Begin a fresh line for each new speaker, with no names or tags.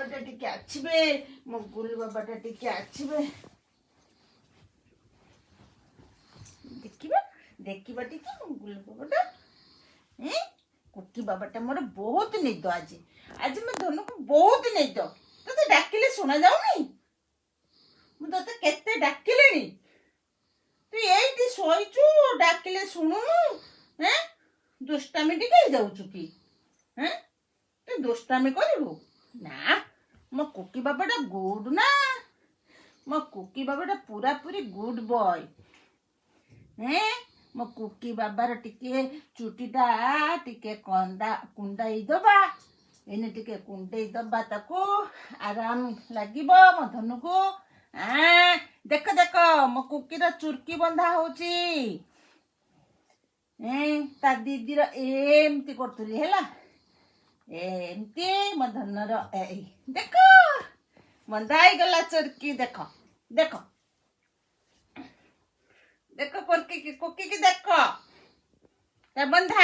ବାବାଟା ଟିକେ ଆସିବେ, ମୋ ଗୁଲୁ ବାବାଟା ଟିକେ ଆସିବେ। ଦେଖିବା ଦେଖିବା ଟିକେ ମୋ ଗୁଲୁ ବାବାଟା। କୁକି ବାବାଟା ମୋର ବହୁତ ନିଦ ଆଜି ମୋ ଧନକୁ ବହୁତ ନିଦ। ତତେ ଡାକିଲେ ଶୁଣା ଯାଉନି? ମୁଁ ତତେ କେତେ ଡାକିଲିଣି, ତୁ ଏଇଠି ଶୋଇଛୁ, ଡାକିଲେ ଶୁଣୁନୁ? ଦୁଷ୍ଟାମି ଟିକେ ହେଇଯାଉଛୁ କି? ତୁ ଦୁଷ୍ଟାମି କରିବୁ ନା? ମୋ କୁକି ବାବାଟା ଗୁଡ୍ ନା, ମୋ କୁକି ବାବାଟା ପୁରାପୁରି ଗୁଡ୍ ବୟ। ମୋ କୁକି ବାବାର ଟିକେ ଚୁଟିଟା ଟିକେ କୁଣ୍ଡାଇ ଦବା, ଏନେ ଟିକେ କୁଣ୍ଡେଇ ଦବା, ତାକୁ ଆରାମ ଲାଗିବ ମୋ ଧନକୁ। ଦେଖ ଦେଖ ମୋ କୁକିର ଚୁରକି ବନ୍ଧା ହଉଛି। ତା ଦିଦିର ଏମିତି କରୁଥିଲି ହେଲା, ଏମିତି ମୋ ଧନର ଦେଖ ବନ୍ଧା ହେଇଗଲା ଚୁରକି। ଦେଖ ଦେଖ ଦେଖ କୁକି କି ଦେଖ ବନ୍ଧା।